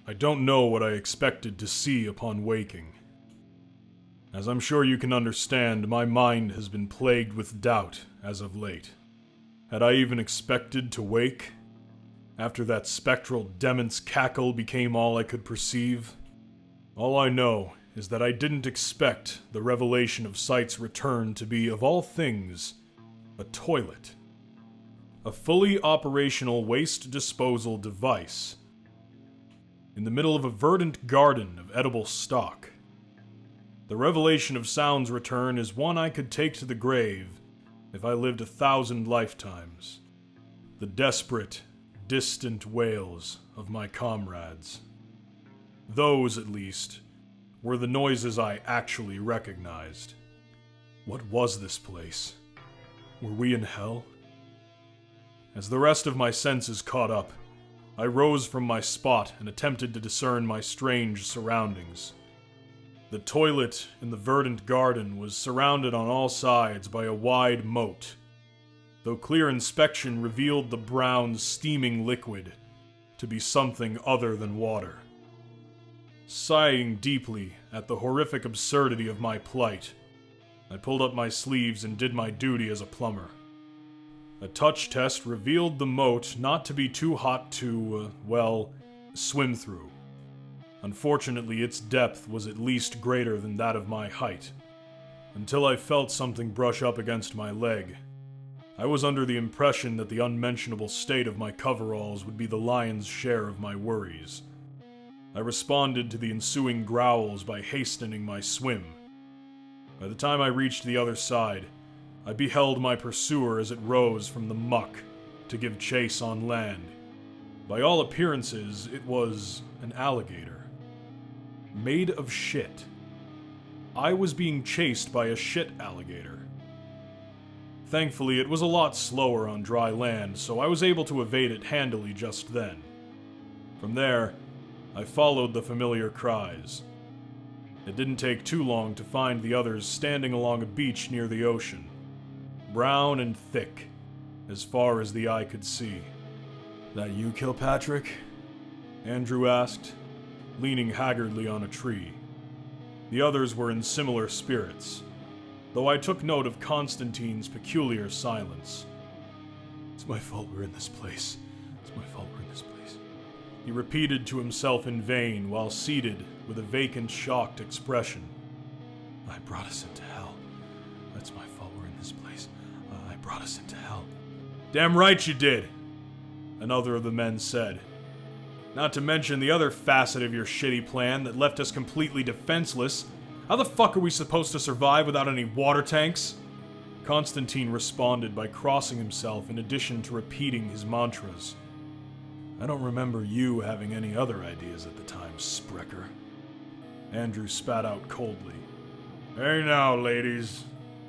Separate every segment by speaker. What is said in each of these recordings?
Speaker 1: I don't know what I expected to see upon waking. As I'm sure you can understand, my mind has been plagued with doubt as of late. Had I even expected to wake? After that spectral demon's cackle became all I could perceive? All I know is that I didn't expect the revelation of Sight's return to be, of all things, a toilet. A fully operational waste disposal device in the middle of a verdant garden of edible stock. The revelation of Sound's return is one I could take to the grave if I lived 1,000 lifetimes. The desperate, distant wails of my comrades. Those, at least, were the noises I actually recognized. What was this place? Were we in hell? As the rest of my senses caught up, I rose from my spot and attempted to discern my strange surroundings. The toilet in the verdant garden was surrounded on all sides by a wide moat, though clear inspection revealed the brown, steaming liquid to be something other than water. Sighing deeply at the horrific absurdity of my plight, I pulled up my sleeves and did my duty as a plumber. A touch test revealed the moat not to be too hot to, swim through. Unfortunately, its depth was at least greater than that of my height, until I felt something brush up against my leg. I was under the impression that the unmentionable state of my coveralls would be the lion's share of my worries. I responded to the ensuing growls by hastening my swim. By the time I reached the other side, I beheld my pursuer as it rose from the muck to give chase on land. By all appearances, it was an alligator. Made of shit. I was being chased by a shit alligator. Thankfully, it was a lot slower on dry land, so I was able to evade it handily just then. From there, I followed the familiar cries. It didn't take too long to find the others standing along a beach near the ocean. Brown and thick, as far as the eye could see. "That you, Kilpatrick?" Andrew asked, leaning haggardly on a tree. The others were in similar spirits, though I took note of Constantine's peculiar silence. "It's my fault we're in this place. It's my fault we're in this place," he repeated to himself in vain while seated with a vacant, shocked expression. "I brought us into hell. That's my fault we're in this place. I brought us into hell." "Damn right you did," another of the men said. "Not to mention the other facet of your shitty plan that left us completely defenseless. How the fuck are we supposed to survive without any water tanks?" Constantine responded by crossing himself in addition to repeating his mantras. "I don't remember you having any other ideas at the time, Sprecher." Andrew spat out coldly. "Hey now, ladies,"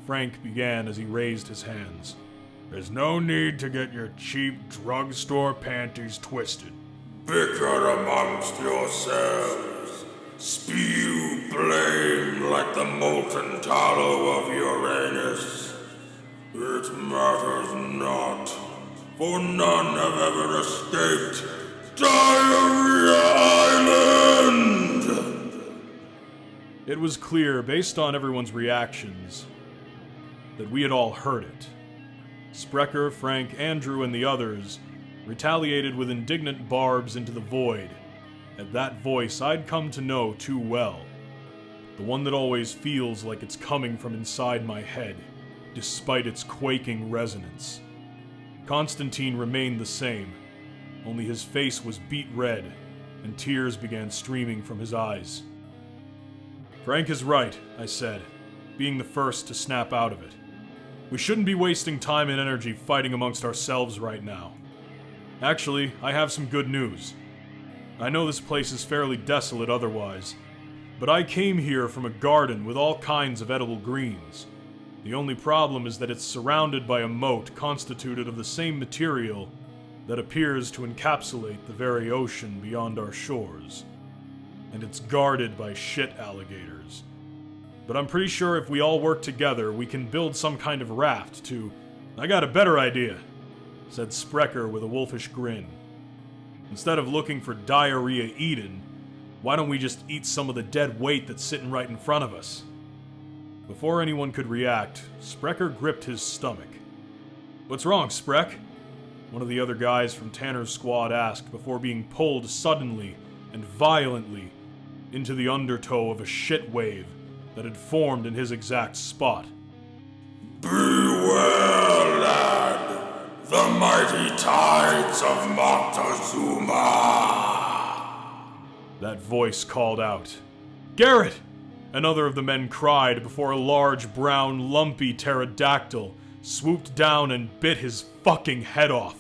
Speaker 1: Frank began as he raised his hands. "There's no need to get your cheap drugstore panties twisted. Bicker amongst yourselves. Spew blame like the molten tallow of Uranus. It matters not, for none have ever escaped Diarrhea Island!" It was clear, based on everyone's reactions, that we had all heard it. Sprecher, Frank, Andrew, and the others retaliated with indignant barbs into the void, at that voice I'd come to know too well. The one that always feels like it's coming from inside my head, despite its quaking resonance. Constantine remained the same, only his face was beet red, and tears began streaming from his eyes. "Frank is right," I said, being the first to snap out of it. "We shouldn't be wasting time and energy fighting amongst ourselves right now. Actually, I have some good news. I know this place is fairly desolate otherwise, but I came here from a garden with all kinds of edible greens. The only problem is that it's surrounded by a moat constituted of the same material that appears to encapsulate the very ocean beyond our shores. And it's guarded by shit alligators. But I'm pretty sure if we all work together, we can build some kind of raft to..." "I got a better idea," said Sprecher with a wolfish grin. Instead of looking for Diarrhea Eden, why don't we just eat some of the dead weight that's sitting right in front of us? Before anyone could react, Sprecher gripped his stomach. "What's wrong, Sprek?" one of the other guys from Tanner's squad asked before being pulled suddenly and violently into the undertow of a shit wave that had formed in his exact spot.
Speaker 2: "Beware, lad! The mighty tides of Moctezuma!"
Speaker 1: That voice called out. "Garrett!" Another of the men cried before a large, brown, lumpy pterodactyl swooped down and bit his fucking head off.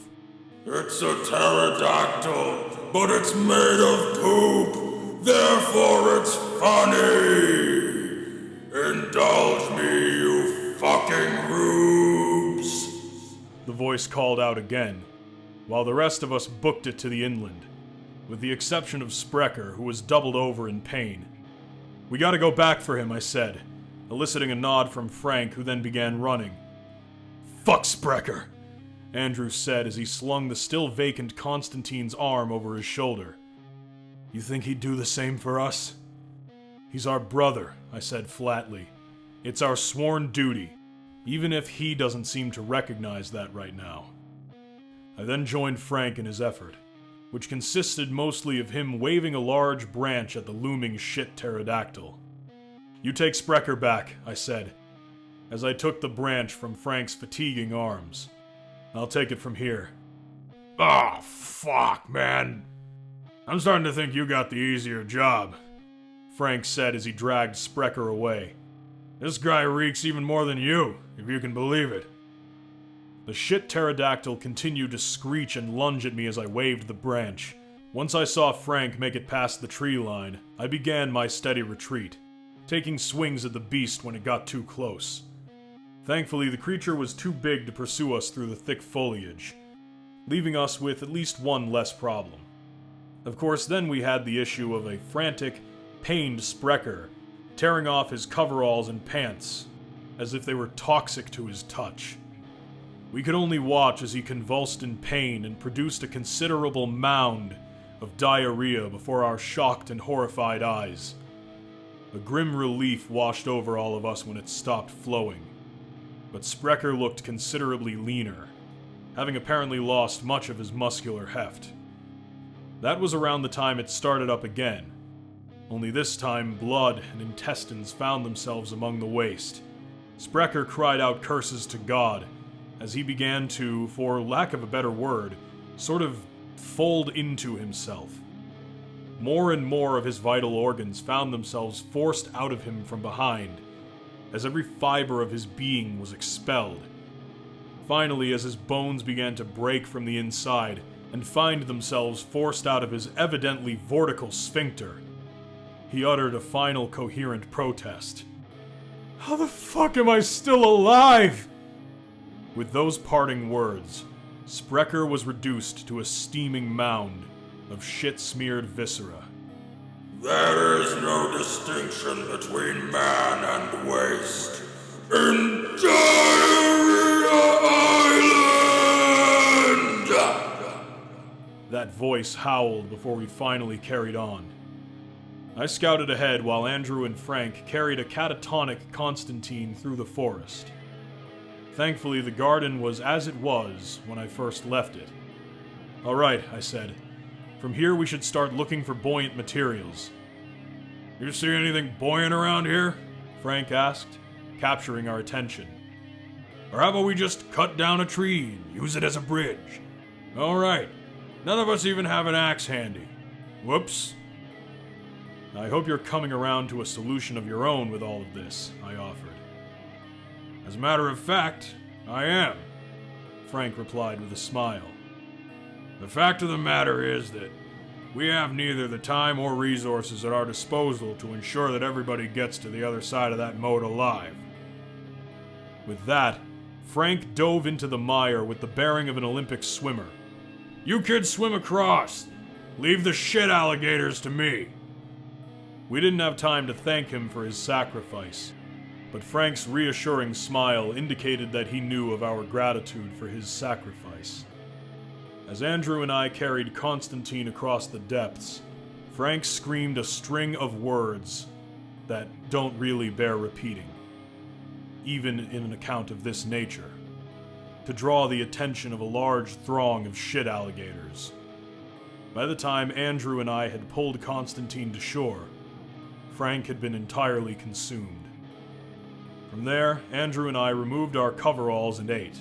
Speaker 2: "It's a pterodactyl, but it's made of poop, therefore it's funny! Indulge me, you fucking rubes!"
Speaker 1: The voice called out again, while the rest of us booked it to the inland, with the exception of Sprecher, who was doubled over in pain. "We gotta go back for him," I said, eliciting a nod from Frank, who then began running. "Fuck Sprecher," Andrew said as he slung the still vacant Constantine's arm over his shoulder. "You think he'd do the same for us?" "He's our brother," I said flatly. "It's our sworn duty, even if he doesn't seem to recognize that right now." I then joined Frank in his effort, which consisted mostly of him waving a large branch at the looming shit pterodactyl. "You take Sprecher back," I said, as I took the branch from Frank's fatiguing arms. "I'll take it from here."
Speaker 2: "Ah, fuck, man. I'm starting to think you got the easier job,"
Speaker 1: Frank said as he dragged Sprecher away.
Speaker 2: "This guy reeks even more than you, if you can believe it."
Speaker 1: The shit pterodactyl continued to screech and lunge at me as I waved the branch. Once I saw Frank make it past the tree line, I began my steady retreat, taking swings at the beast when it got too close. Thankfully, the creature was too big to pursue us through the thick foliage, leaving us with at least one less problem. Of course, then we had the issue of a frantic, pained Sprecher tearing off his coveralls and pants as if they were toxic to his touch. We could only watch as he convulsed in pain and produced a considerable mound of diarrhea before our shocked and horrified eyes. A grim relief washed over all of us when it stopped flowing, but Sprecher looked considerably leaner, having apparently lost much of his muscular heft. That was around the time it started up again, only this time blood and intestines found themselves among the waste. Sprecher cried out curses to God, as he began to, for lack of a better word, sort of fold into himself. More and more of his vital organs found themselves forced out of him from behind, as every fiber of his being was expelled. Finally, as his bones began to break from the inside and find themselves forced out of his evidently vortical sphincter, he uttered a final coherent protest. "How the fuck am I still alive?" With those parting words, Sprecher was reduced to a steaming mound of shit-smeared viscera.
Speaker 2: "There is no distinction between man and waste in Diarrhea Island!"
Speaker 1: That voice howled before we finally carried on. I scouted ahead while Andrew and Frank carried a catatonic Constantine through the forest. Thankfully, the garden was as it was when I first left it. "All right," I said. "From here we should start looking for buoyant materials."
Speaker 2: "You see anything buoyant around here?"
Speaker 1: Frank asked, capturing our attention.
Speaker 2: "Or how about we just cut down a tree and use it as a bridge?" "All right. None of us even have an axe handy. Whoops."
Speaker 1: "I hope you're coming around to a solution of your own with all of this," I offered.
Speaker 2: "As a matter of fact, I am,"
Speaker 1: Frank replied with a smile.
Speaker 2: "The fact of the matter is that we have neither the time or resources at our disposal to ensure that everybody gets to the other side of that moat alive."
Speaker 1: With that, Frank dove into the mire with the bearing of an Olympic swimmer.
Speaker 2: "You kids swim across. Leave the shit alligators to me."
Speaker 1: We didn't have time to thank him for his sacrifice, but Frank's reassuring smile indicated that he knew of our gratitude for his sacrifice. As Andrew and I carried Constantine across the depths, Frank screamed a string of words that don't really bear repeating, even in an account of this nature, to draw the attention of a large throng of shit alligators. By the time Andrew and I had pulled Constantine to shore, Frank had been entirely consumed. From there, Andrew and I removed our coveralls and ate.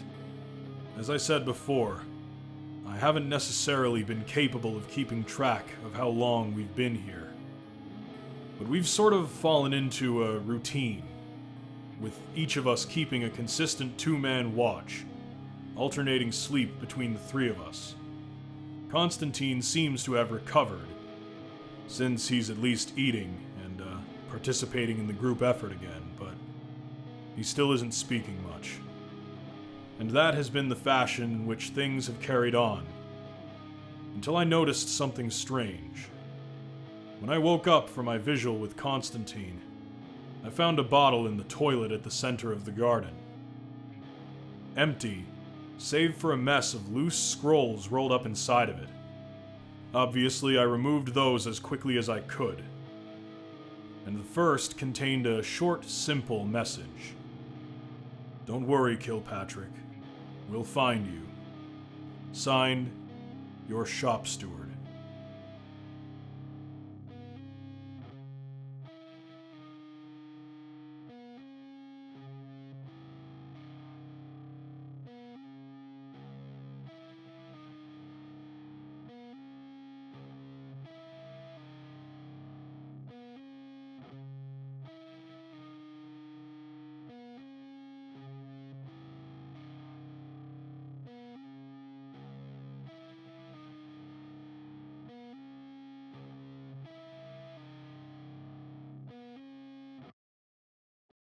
Speaker 1: As I said before, I haven't necessarily been capable of keeping track of how long we've been here. But we've sort of fallen into a routine, with each of us keeping a consistent two-man watch, alternating sleep between the three of us. Constantine seems to have recovered, since he's at least eating and participating in the group effort again, but he still isn't speaking much. And that has been the fashion in which things have carried on, until I noticed something strange. When I woke up from my vigil with Constantine, I found a bottle in the toilet at the center of the garden. Empty, save for a mess of loose scrolls rolled up inside of it. Obviously, I removed those as quickly as I could. And the first contained a short, simple message. "Don't worry, Kilpatrick. We'll find you." Signed, your shop steward.